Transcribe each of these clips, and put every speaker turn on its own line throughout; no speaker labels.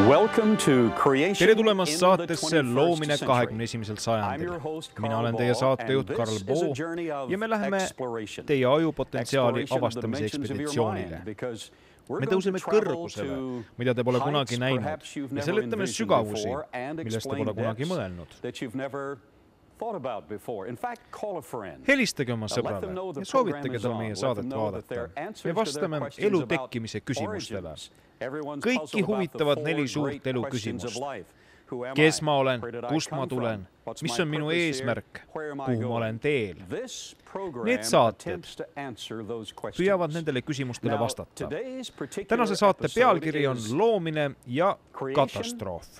Tere tulemast saatesse Loomine 21. sajandil. Mina olen teie saatejuht Karl Boo ja me läheme teie ajupotentsiaali avastamise ekspeditsioonile. Me tõuseme kõrgusele, mida te pole kunagi näinud ja seletame sügavusi, millest te pole kunagi mõelnud. Helistage oma sõbrale ja soovitage tal meie saadet vaadata. Me vastame elu tekkimise küsimustele. Kõiki huvitavad 4 suurt elu küsimust. Kes ma olen, kust ma tulen, mis on minu eesmärk, kuhu ma olen teel. Need saated püüavad nendele küsimustele vastata. Tänase saate pealkiri on Loomine ja Katastroof.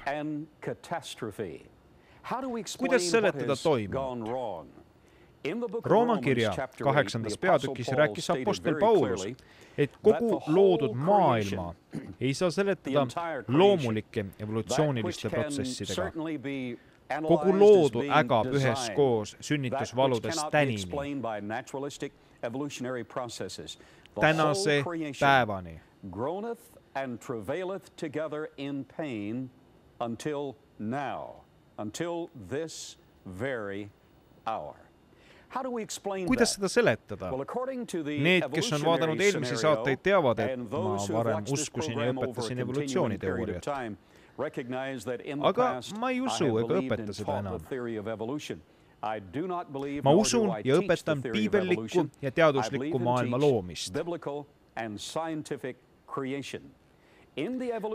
Kuidas seletada toimunud? Rooma kirja 8. peatükis rääkis apostel Paulus, et kogu loodud maailma ei saa seletada loomulike evolutsiooniliste protsessidega. Kogu loodu ägab üheskoos sünnitusvaludest tänini. Tänase päevani. Kuidas seda seletada? Need, kes on vaadanud eelmisi saateid, teavad, et ma varem uskusin ja õpetasin evolutsiooniteooriat. Aga ma ei usu ega õpeta seda enam. Ma usun ja õpetan piibellikku ja teaduslikku maailma loomist.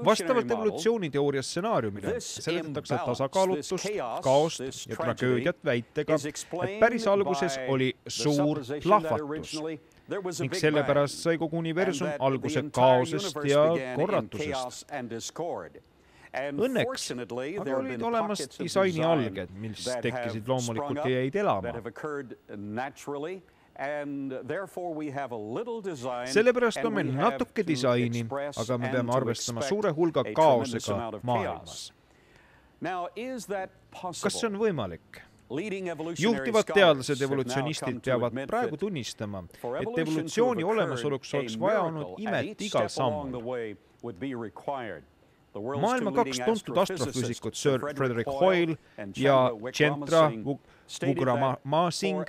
Vastavalt evolutsiooniteooria stsenaariumile seletatakse tasakaalutust, kaost ja tragöödiat väitega, et päris alguses oli suur plahvatus ning sellepärast sai kogu universum alguse kaosest ja korratusest. Õnneks aga olid olemas disaini alged, mis tekkisid loomulikult ja jäid elama. Sellepärast on meil natuke disaini, aga me peame arvestama suure hulga kaosega maailmas. Kas see on võimalik? Juhtivad teadlased evolutsionistid peavad praegu tunnistama, et evolutsiooni olemasoluks oleks vaja olnud imet igal sammul. Maailma 2 tuntud astrofüüsikut Sir Frederick Hoyle ja Centra Vugramasing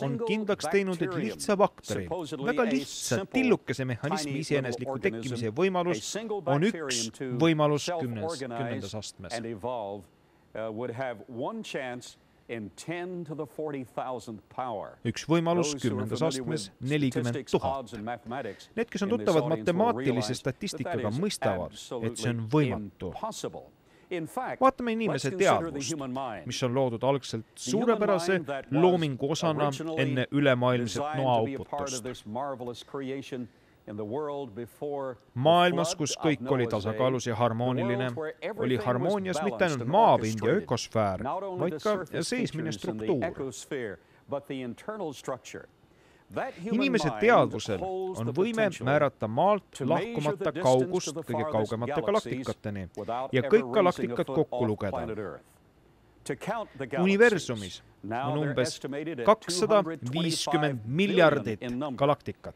on kindlaks teinud, et lihtsa bakteri, väga lihtsa tillukese mehhanismi iseenesliku tekkimise võimalus on üks võimalus 10. astmes. Üks võimalus 10. astmes 40 000. Need, kes on tuttavad matemaatilise statistikaga, mõistavad, et see on võimatu. Vaatame inimese teadvust, mis on loodud algselt suurepärase loomingu osana enne ülemaailmset noauputust. Maailmas, kus kõik oli tasakaalus ja harmooniline, oli harmoonias mitte ainult maapind ja ökosfäär, vaid ka seismine struktuur. Inimese teadvusel on võime määrata maalt lahkumata kaugust kõige kaugemate galaktikateni ja kõik galaktikad kokku lugeda. Universumis on umbes 250 miljardit galaktikat.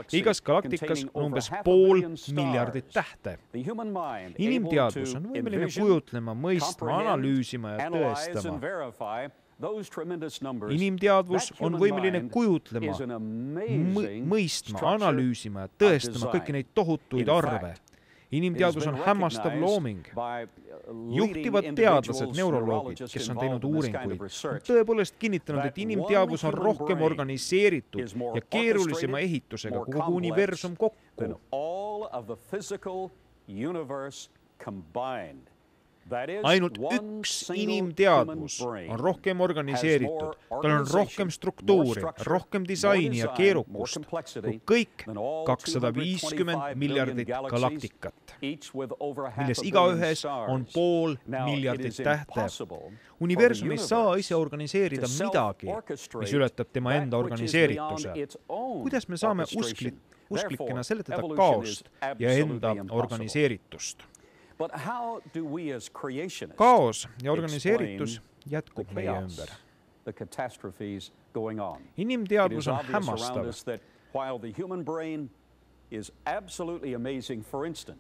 Igas galaktikas on umbes 500 miljardit tähte. Inimteadvus on võimeline kujutlema, mõistma, analüüsima ja tõestama. Inimteadvus on võimeline kujutlema, mõistma, analüüsima ja tõestama kõiki neid tohutuid arve. Inimteadvus on hämmastav looming. Juhtivad teadlased, neuroloogid, kes on teinud uuringuid, on tõepoolest kinnitanud, et inimteadvus on rohkem organiseeritud ja keerulisema ehitusega kogu universum kokku. Ainult üks inimteadvus on rohkem organiseeritud, tal on rohkem struktuuri, rohkem disaini ja keerukust kui kõik 250 miljardit galaktikat, milles igaühes on 500 miljardit tähte. Universum ei saa ise organiseerida midagi, mis ületab tema enda organiseerituse. Kuidas me saame usklikena seletada kaost ja enda organiseeritust? Kaos ja organiseeritus jätkub meie ümber. Inimteadvus on hämmastav.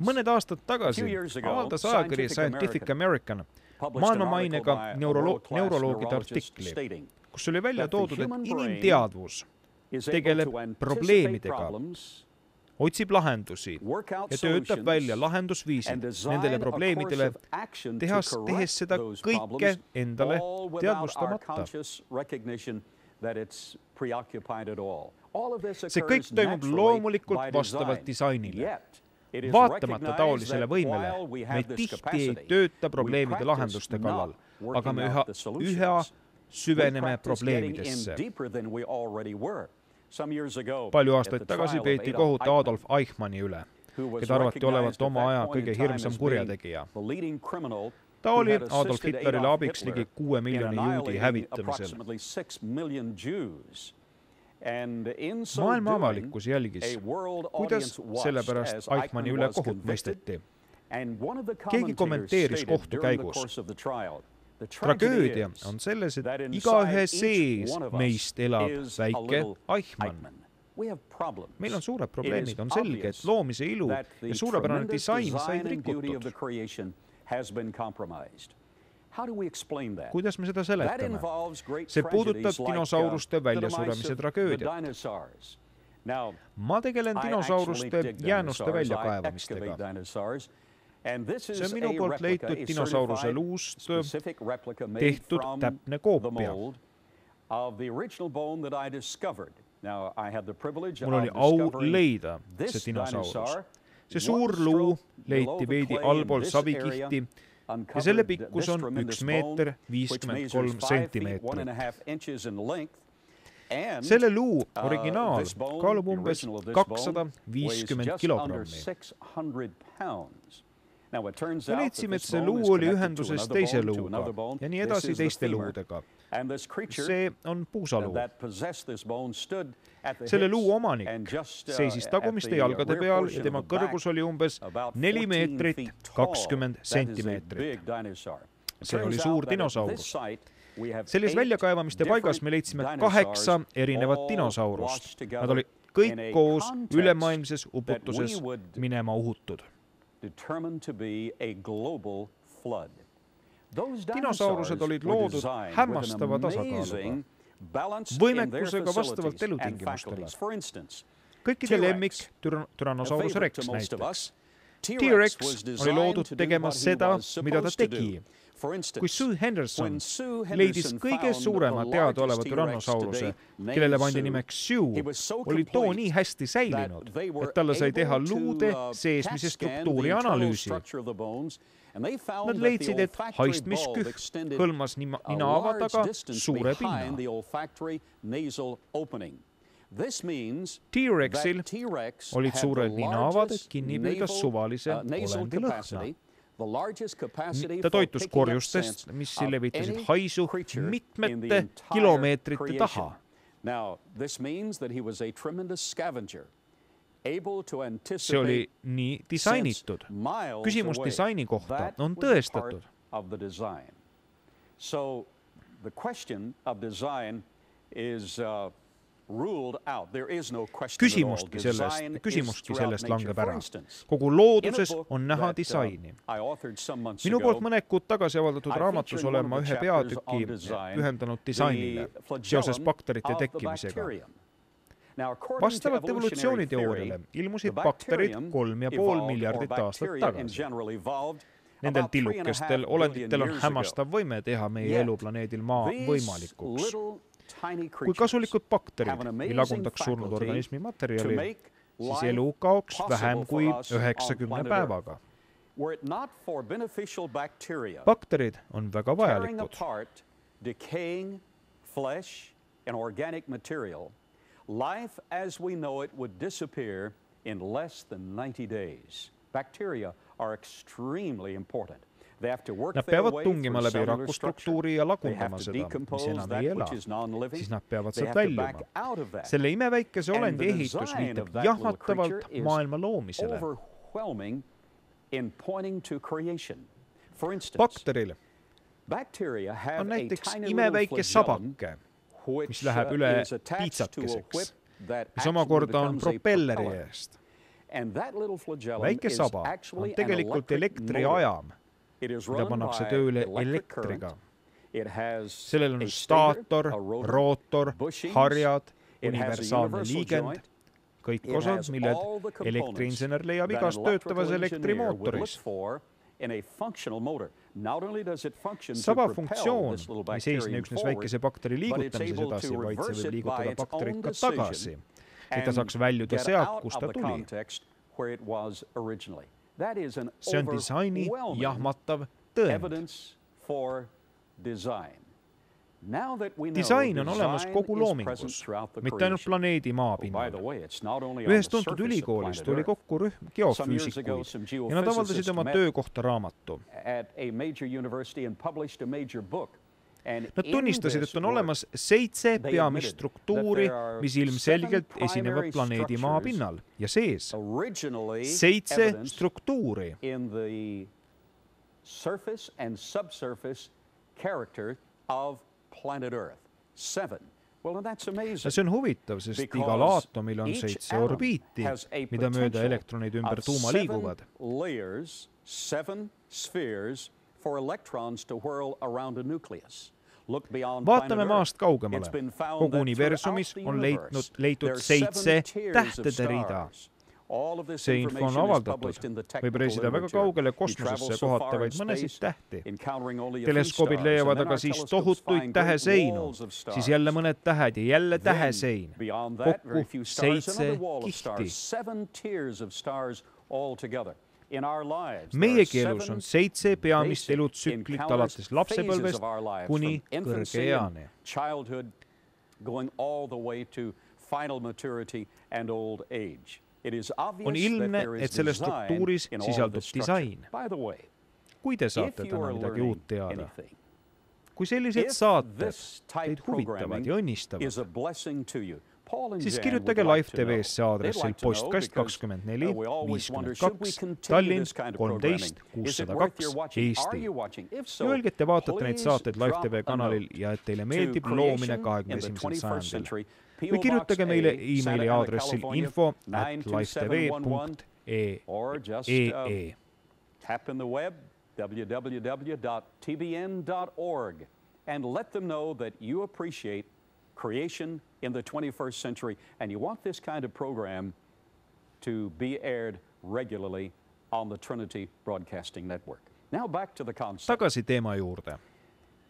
Mõned aastad tagasi avaldas ajakiri Scientific American maailmamainega neuroloogide artikli, kus oli välja toodud, et inimteadvus tegeleb probleemidega, otsib lahendusi ja töötab välja lahendusviisid nendele probleemidele, tehes seda kõike endale teadvustamata. See kõik toimub loomulikult vastavalt disainile. Vaatamata taolisele võimele, me tihti ei tööta probleemide lahenduste kallal, aga me üha süveneme probleemidesse. Palju aastaid tagasi peeti kohut Adolf Eichmanni üle, keda arvati olevat oma aja kõige hirmsam kurjategija. Ta oli Adolf Hitlerile abiks ligi 6 miljoni juudi hävitamisel. Maailma avalikkus jälgis, kuidas sellepärast Eichmanni üle kohut mõisteti. Keegi kommenteeris kohtu käigus. Tragöödia on selles, et igaühe sees meist elab väike Eichmann. Meil on suured probleemid, on selge, et loomise ilu ja suurepärane disain said rikutud. Kuidas me seda seletame? See puudutab dinosauruste väljasuremise tragöödiat. Ma tegelen dinosauruste jäänuste väljakaevamistega. See on minu poolt leitud dinosauruse luust tehtud täpne koopia. Mul oli au leida see dinosaurus. See suur luu leiti veidi allpool savikihti ja selle pikkus on 1 meeter 53 sentimeetrit. Selle luu originaal kaalub umbes 250 kilogrammi. Me leidsime, et see luu oli ühenduses teise luuga ja nii edasi teiste luudega. See on puusaluu. Selle luu omanik seisis tagumiste jalgade peal ja tema kõrgus oli umbes 4 meetrit 20 sentimeetrit. See oli suur dinosaurus. Selles väljakaevamiste paigas me leidsime 8 erinevat dinosaurust. Nad olid kõik koos ülemaailmses uputuses minema uhutud. Dinosaurused olid loodud hämmastava tasakaaluga, võimekusega vastavalt elutingimustele. Kõikide lemmik Tyrannosaurus rex näiteks. T-Rex oli loodud tegema seda, mida ta tegi. Kui Sue Henderson leidis kõige suurema teadaoleva Tyrannosauruse, kellele pandi nimeks Sue, oli too nii hästi säilinud, et talle sai teha luude seesmise struktuuri analüüsi. Nad leidsid, et haistmisküht hõlmas ninaava taga suure pinna. T-Rexil olid suured ninaavad, et kinni püüda suvalise olendi lõhna. Ta toitus korjustest, mis levitasid haisu mitmete kilomeetrite taha. See oli nii disainitud. Küsimus disaini kohta on tõestatud. Küsimustki sellest langeb ära. Kogu looduses on näha disaini. Minu poolt mõned kuud tagasi avaldatud raamatus olen ma ühe peatüki pühendanud disainile seoses bakterite tekkimisega. Vastavalt evolutsiooniteooriale ilmusid bakterid 3,5 miljardit aastat tagasi. Nendel tillukestel olenditel on hämmastav võime teha meie eluplaneedil Maa võimalikuks. Kui kasulikud bakterid ei lagundaks surnud organismi materjali, siis elu kaoks vähem kui 90 päevaga. Bakterid on väga vajalikud.
Life as we know it would disappear in less than 90 days. Bacteria are extremely important.
Nad peavad tungima läbi rakustruktuuri ja lagundama seda, mis enam ei ela, siis nad peavad sealt väljuma. Selle imeväikese olendi ehitus viitab jahmatavalt maailma loomisele. Bakteril on näiteks imeväike sabake, mis läheb üle piitsakeseks, mis omakorda on propelleri eest. Väike saba on tegelikult elektriajam, mida pannakse tööle elektriga. Sellel on staator, rootor, harjad, universaalne liigend, kõik osad, milled elektriinsener leiab igas töötavas elektrimootoris. Saba funktsioon ei seisne üksnes väikese bakteri liigutamises edasi, vaid see võib liigutada bakterit ka tagasi, et ta saaks väljuda sealt, kus ta tuli. See on disaini jahmatav tõend. Disain on olemas kogu loomingus, mitte ainult planeedi maa pinnal. Ühes tuntud ülikoolist tuli kokku rühm geofüüsikuid ja nad avaldasid oma töökohta raamatu. Nad tunnistasid, et on olemas 7 peamist struktuuri, mis ilmselgelt esinevad planeedi maa pinnal ja sees. 7 struktuuri.
Surface and subsurface character of planet Earth. 7. Well, that's amazing.
See on huvitav, sest igal aatomil on 7 orbiiti, mida mööda elektronid ümber tuuma liiguvad.
7 spheres for electrons to whirl around a nucleus.
Vaatame maast kaugemale. Kogu universumis on leitud 7 tähtede rida. See info on avaldatud. Võib reisida väga kaugele kosmosesse kohata vaid mõnesid tähti. Teleskoobid leiavad aga siis tohutuid täheseinu, siis jälle mõned tähed ja jälle tähesein. Kokku 7 kihti. Meie keelus on 7 peamist elutsüklit alates lapsepõlvest kuni kõrge eani. On ilmne, et selles struktuuris sisaldub disain. Kui te saate täna midagi uut teada? Kui sellised saated teid huvitavad ja õnnistavad, siis kirjutage Live TV-sse aadressil postkast 24 52 Tallinn 13 602 Eesti. Ja öelge, et te vaatate neid saateid Live TV kanalil ja et teile meeldib Loomine 21. sajandil. Või kirjutage meile e-maili aadressil info@livetv.ee.
Tap in the web www.tbn.org and let them know that you appreciate creation in the 21st century and you want this kind of program to be aired regularly on the Trinity Broadcasting Network. Now back to the concept.
Tagasi teema juurde.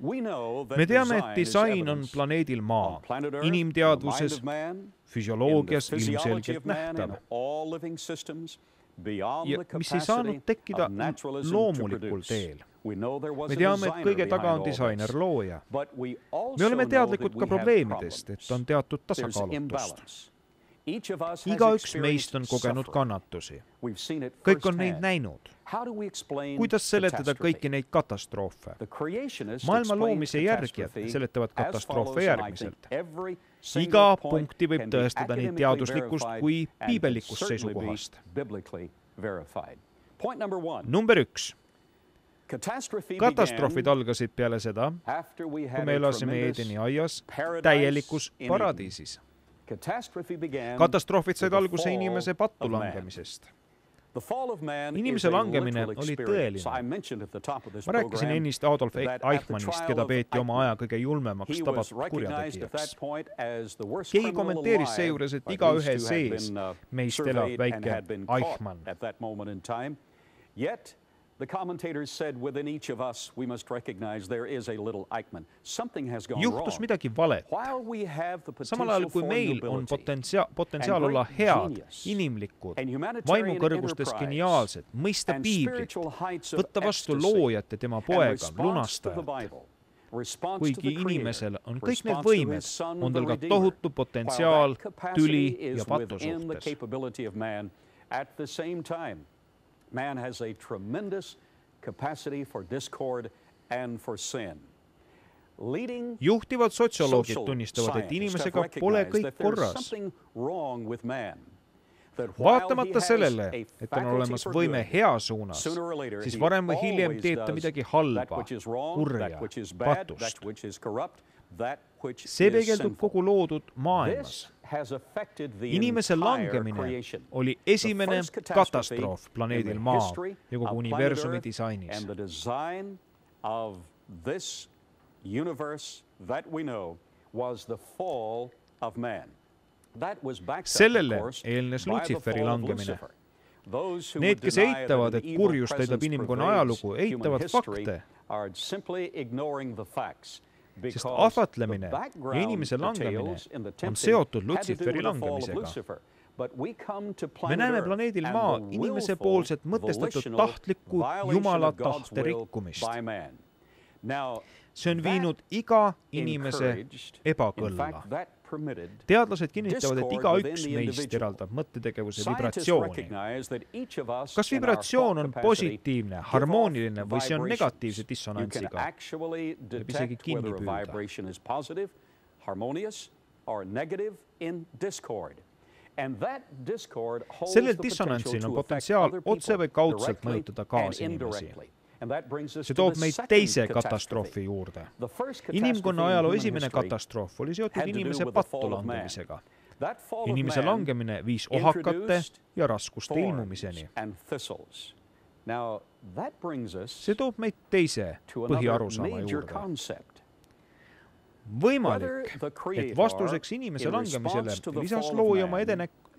Me teame, et disain on planeedil maa, inimteadvuses, füsioloogias ilmselgelt nähtav. Ja mis ei saanud tekkida loomulikul teel. Me teame, et kõige taga on disainer looja. Me oleme teadlikud ka probleemidest, et on teatud tasakaalutust. Igaüks meist on kogenud kannatusi. Kõik on neid näinud. Kuidas seletada kõiki neid katastroofe? Maailma loomise järgijad seletavad katastroofe järgmiselt. Iga punkti võib tõestada nii teaduslikust kui piibellikust seisukohast. Number 1. Katastroofid algasid peale seda, kui me elasime Edeni aias täielikus paradiisis. Katastroofid said alguse inimese pattulangemisest. Inimese langemine oli tõeline. Ma rääkisin ennist Adolf Eichmannist, keda peeti oma aja kõige julmemaks tabatud kurjategijaks. Keegi kommenteeris seejuures, et igaühe sees meist elab väike Eichmann. The commentators said within each of us we must recognize there is a little Eichmann. Something has gone wrong. Juhtus midagi valet. Samal ajal kui meil on potentsiaal olla head, inimlikud, vaimukõrgustes geniaalsed, mõista piiblit, võtta vastu loojat ja tema poega, lunastajat. Kuigi inimesel on kõik need võimed, on tal ka tohutu potentsiaal tüli ja patu suhtes. At the same time, man has a tremendous capacity for discord and for sin. Juhtivad sotsioloogid tunnistavad, et inimesega pole kõik korras. Vaatamata sellele, et on olemas võime hea suunas, siis varem või hiljem teeb ta midagi halba, kurja, patust. See peegeldub kogu loodud maailmas. Inimese langemine oli esimene katastroof planeedil Maa ja kogu universumi disainis. Sellele eelnes Lutsiferi langemine. Need, kes eitavad, et kurjus täidab inimkonna ajalugu, eitavad fakte, sest ahvatlemine ja inimese langemine on seotud Lutsiferi langemisega. Me näeme planeedil Maa inimese poolset mõtestatud tahtlikku Jumala tahte rikkumist. See on viinud iga inimese ebakõlla. Teadlased kinnitavad, et iga üks meist eraldab mõttetegevuse vibratsiooni. Kas vibratsioon on positiivne, harmooniline või see on negatiivse dissonantsiga? Võib isegi kinni püüda. Sellel dissonantsil on potentsiaal otse või kaudselt mõjutada kaasinimesi. See toob meid teise katastroofi juurde. Inimkonna ajaloo esimene katastroof oli seotud inimese pattulangemisega. Inimese langemine viis ohakate ja raskuste ilmumiseni. See toob meid teise põhiarusaama juurde. Võimalik, et vastuseks inimese langemisele lisas looja oma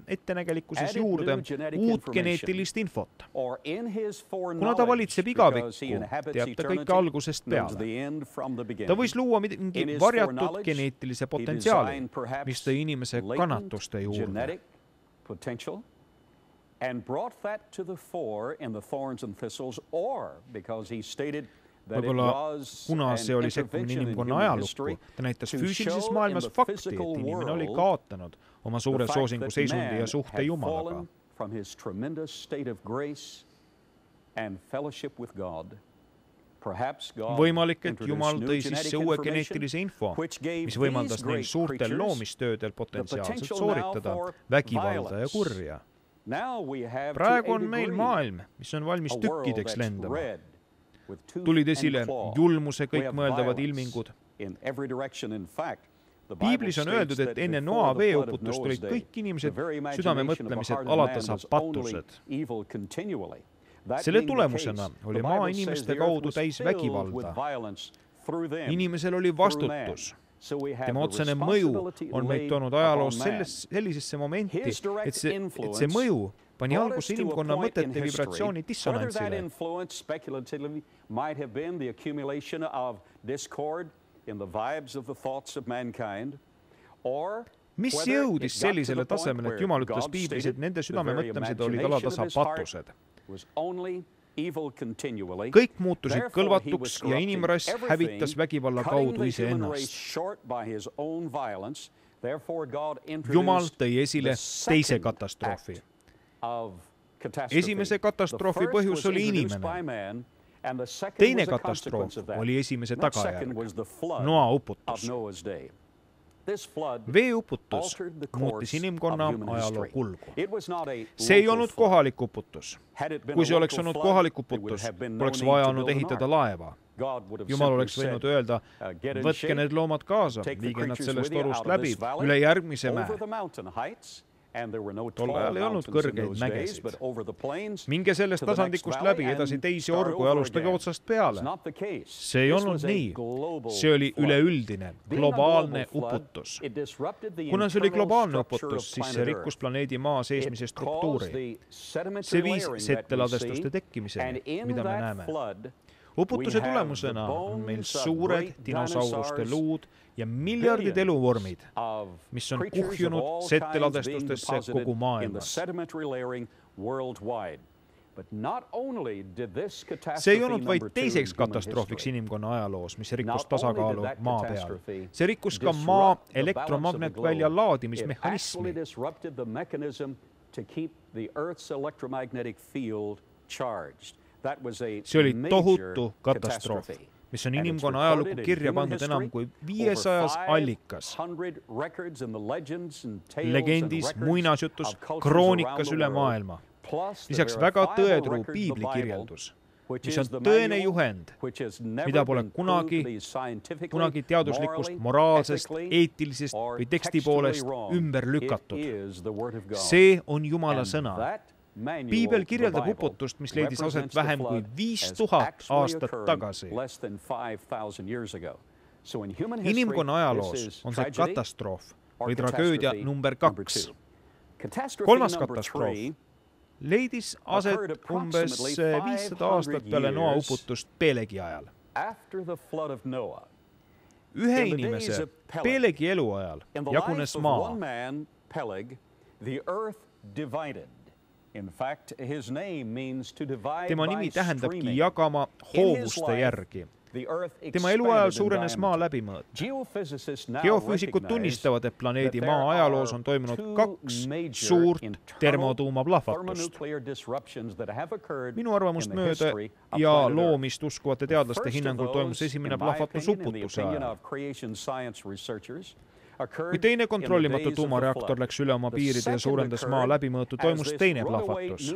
ettenägelikkuses juurde uut geneetilist infot. Kuna ta valitseb igavikku, teab ta kõike algusest peale. Ta võis luua mingi varjatud geneetilise potentsiaali, mis tõi inimese kannatuste juurde. Võib-olla kuna see oli sekkumine inimkonna ajalukku, ta näitas füüsilises maailmas fakti, et inimene oli kaotanud oma suure soosingu seisundi ja suhte Jumalaga. Võimalik, et Jumal tõi sisse uue geneetilise info, mis võimaldas neil suurtel loomistöödel potentsiaalselt sooritada vägivalda ja kurja. Praegu on meil maailm, mis on valmis tükkideks lendama. Tulid esile julmuse kõikmõeldavad ilmingud. Piiblis on öeldud, et enne Noa veeuputust olid kõik inimesed südame mõtlemised alatasa pattused. Selle tulemusena oli maa inimeste kaudu täis vägivalda. Inimesel oli vastutus. Tema otsene mõju on meid toonud ajaloos sellisesse momenti, et see mõju pani alguse inimkonna mõtete vibratsiooni dissonantsile. Mis jõudis sellisele tasemele, et Jumal ütles Piiblis, et nende südame mõtlemised olid alatasa pattused? Kõik muutusid kõlvatuks ja inimrass hävitas vägivalla kaudu iseennast. Jumal tõi esile teise katastroofi. Esimese katastroofi põhjus oli inimene. Teine katastroof oli esimese tagajärg, Noa uputus. Veeuputus muutis inimkonna ajaloo kulgu. See ei olnud kohalik uputus. Kui see oleks olnud kohalik uputus, poleks vaja olnud ehitada laeva. Jumal oleks võinud öelda, võtke need loomad kaasa, viige nad sellest orust läbi, üle järgmise mäe. Tol ajal ei olnud kõrgeid mägesid. Minge sellest tasandikust läbi, edasi teisi orgu ja alustage otsast peale. See ei olnud nii. See oli üleüldine, globaalne uputus. Kuna see oli globaalne uputus, siis see rikkus planeedi Maa seesmise struktuuri. See viis setteladestuste tekkimiseni, mida me näeme. Uputuse tulemusena on meil suured dinosauruste luud ja miljardid eluvormid, mis on kuhjunud setteladestustesse kogu maailmas. See ei olnud vaid teiseks katastroofiks inimkonna ajaloos, mis rikkus tasakaalu maa peal. See rikkus ka maa elektromagnetvälja laadimismehhanismi. See oli tohutu katastroof, mis on inimkonna ajalukku kirja pandud enam kui 500 allikas. Legendis, muinasjutus, kroonikas üle maailma. Lisaks väga tõetruu piibli kirjeldus. mis on tõene juhend, mida pole kunagi teaduslikust, moraalsest, eetilisest või teksti poolest ümber lükatud. See on Jumala sõna. Piibel kirjeldab uputust, mis leidis aset vähem kui 5000 aastat tagasi. Inimkonna ajaloos on see katastroof või tragöödia number 2. Kolmas katastroof leidis aset umbes 500 aastat peale Noa uputust Pelegi ajal. Ühe inimese Pelegi eluajal jagunes maa. Tema nimi tähendabki jagama hoovuste järgi. Tema eluajal suurenes maa läbimõõt. Geofüüsikud tunnistavad, et planeedi maa ajaloos on toimunud 2 suurt termotuuma plahvatust. Minu arvamust mööda ja loomist uskuvate teadlaste hinnangul toimus esimene plahvatus uputuse ajal. Kui teine kontrollimatu tuumareaktor läks üle oma piiride ja suurendas maa läbimõõtu, toimus teine plahvatus.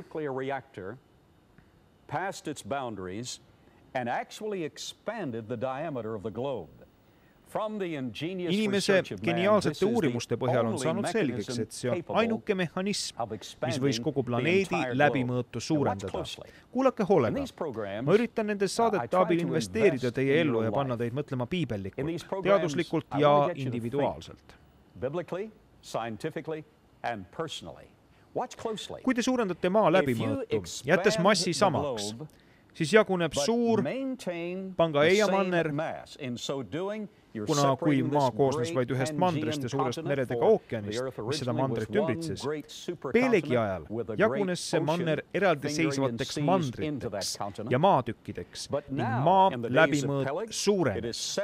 And actually expanded the diameter of the globe. Inimese geniaalsete uurimuste põhjal on saanud selgeks, et see on ainuke mehhanism, mis võis kogu planeedi läbimõõtu suurendada. Kuulake hoolega. Ma üritan nendes saadete abil investeerida teie ellu ja panna teid mõtlema piibellikult, teaduslikult ja individuaalselt. Kui te suurendate maa läbimõõtu, jättes massi samaks, siis jaguneb suur Pangaea manner, kuna kui maa koosnes vaid ühest mandrist ja suurest meredega ookeanist, mis seda mandrit ümbritses. Pelegi ajal jagunes see manner eraldiseisvateks mandriteks ja maatükkideks ning maa läbimõõt suurenes.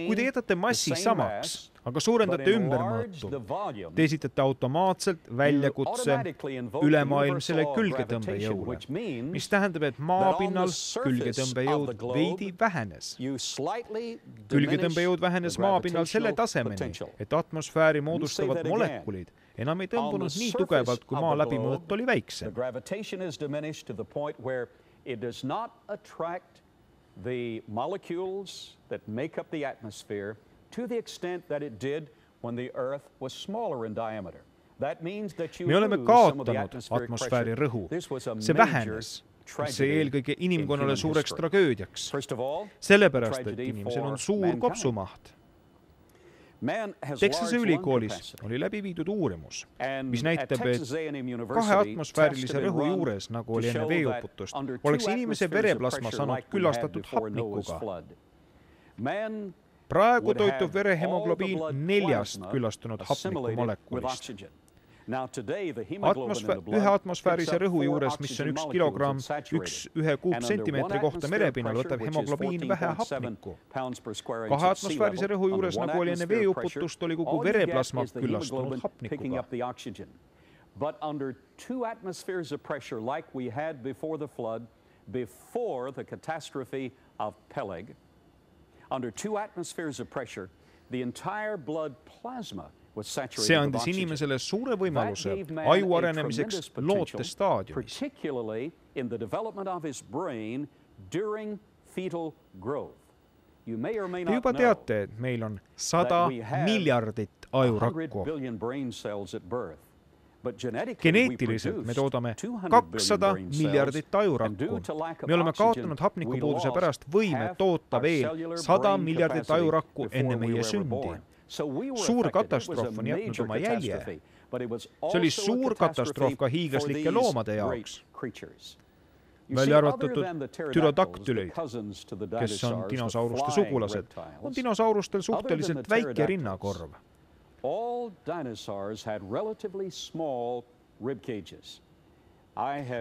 Kui te jätate massi samaks, aga suurendate ümbermõõtu, te esitate automaatselt väljakutse ülemaailmsele külgetõmbejõule, mis tähendab, et maapinnal külgetõmbejõud veidi vähenes. Külgetõmbejõud vähenes maapinnal selle tasemeni, et atmosfääri moodustavad molekulid enam ei tõmbunud nii tugevalt, kui maa läbimõõt oli väiksem. It does not attract the molecules that make up the atmosphere to the extent that it did when the Earth was smaller in diameter. That means that you lose some of the atmospheric pressure. See vähenes. See eelkõige inimkonnale suureks tragöödiaks. Sellepärast, et inimesel on suur kopsumaht. Texase ülikoolis oli läbi viidud uurimus, mis näitab, et 2 atmosfäärilise rõhu juures, nagu oli enne veeuputust, oleks inimese vereplasma saanud küllastatud hapnikuga. Praegu toitub vere hemoglobiin 4 küllastunud hapnikumolekulist. Ühe atmosfäärise rõhu juures, mis on 1 kilogramm 1 kuupsentimeetri kohta merepinnal, võtab hemoglobiin vähe hapnikku. 2 atmosfäärise rõhu juures, nagu oli enne veeuputust, oli kogu vereplasma küllastunud hapnikuga. But under 2 atmospheres of pressure like we had before the flood, before the catastrophe of Peleg, under 2 atmospheres of pressure, the entire blood plasma see andis inimesele suure võimaluse aju arenemiseks lootestaadiumis. Te juba teate, et meil on 100 miljardit ajurakku. Geneetiliselt me toodame 200 miljardit ajurakku. Me oleme kaotanud hapnikupuuduse pärast võime toota veel 100 miljardit ajurakku enne meie sündi. Suur katastroof on jätnud oma jälje. See oli suur katastroof ka hiiglaslike loomade jaoks. Välja arvatud pterodaktüleid, kes on dinosauruste sugulased, on dinosaurustel suhteliselt väike rinnakorv.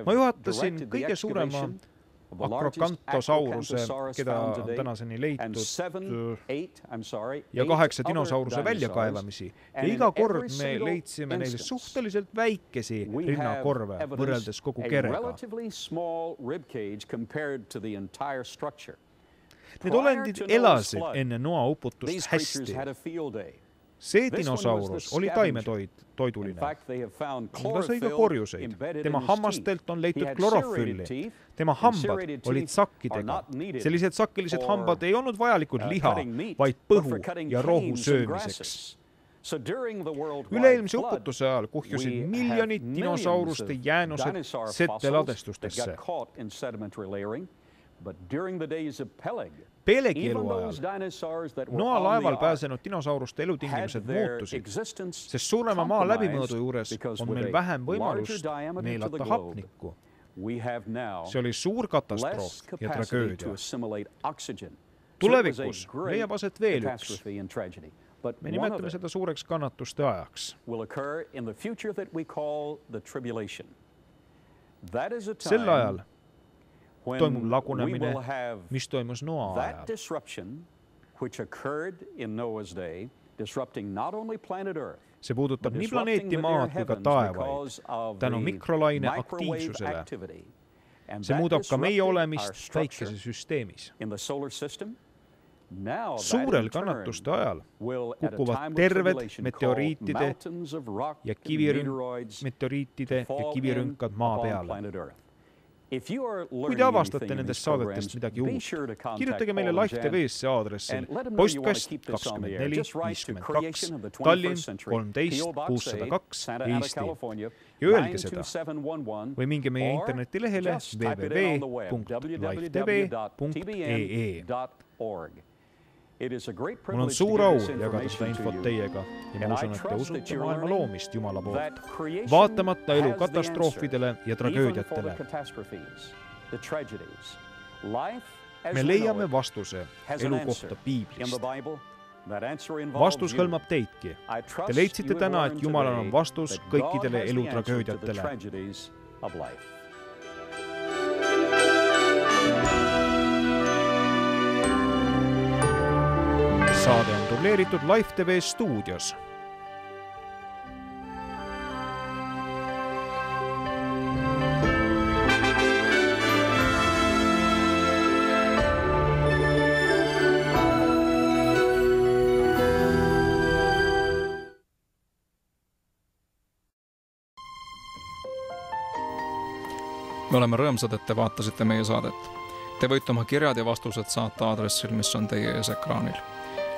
Ma juhatasin kõige suurema Akrokantosauruse, keda on tänaseni leitud, ja 8 dinosauruse väljakaevamisi. Ja iga kord me leidsime neil suhteliselt väikesi rinnakorve võrreldes kogu kerega. Need olendid elasid enne Noa uputust hästi. See dinosaurus oli taimetoiduline. Ta sõi ka korjuseid. Tema hammastelt on leitud klorofülli. Tema hambad olid sakkidega. Sellised sakkilised hambad ei olnud vajalikud liha, vaid põhu ja rohu söömiseks. Üleilmse uputuse ajal kuhjusid miljonid dinosauruste jäänused setteladestustesse. Pelegi eluajal noalaeval pääsenud dinosauruste elutingimused muutusid, sest suurema maa läbimõõdu juures on meil vähem võimalust neelata hapnikku. See oli suur katastroof ja tragöödia. Tulevikus leiab aset veel üks. Me nimetame seda suureks kannatuste ajaks. Sel ajal toimub lagunemine, mis toimus Noa ajal. See puudutab nii planeeti Maad kui ka taevaid tänu mikrolaine aktiivsusele. See muudab ka meie olemist väikese süsteemis. Suurel kannatuste ajal kukuvad terved meteoriitide ja kivirünkad maa peale. Kui te avastate nendest saadetest midagi uut, kirjutage meile Live TV-sse aadressil postkast 2452 Tallinn 13602 Eesti ja öelge seda või minge meie internetilehele www.livetv.ee. Mul on suur au jagada seda infot teiega ja ma usun, et te usute maailma loomist Jumala poolt, vaatamata elu katastroofidele ja tragöödiatele. Me leiame vastuse elu kohta Piiblist. Vastus hõlmab teidki. Te leidsite täna, et Jumalal on vastus kõikidele elu tragöödiatele. Saade on dubleeritud Live TV stuudios.
Me oleme rõõmsad, et te vaatasite meie saadet. Te võite oma kirjad ja vastused saata aadressil, mis on teie ees ekraanil.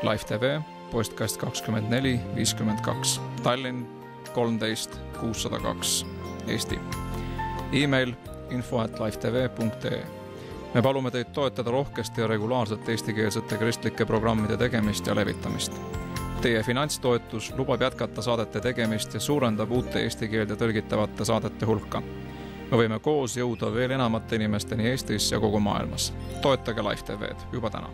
Live TV, postkast 2452, Tallinn 13602, Eesti. E-mail info@livetv.ee. Me palume teid toetada rohkesti ja regulaarselt eestikeelsete kristlike programmide tegemist ja levitamist. Teie finantstoetus lubab jätkata saadete tegemist ja suurendab uute eesti keelde tõlgitavate saadete hulka. Me võime koos jõuda veel enamate inimesteni Eestis ja kogu maailmas. Toetage Live TV-d juba täna.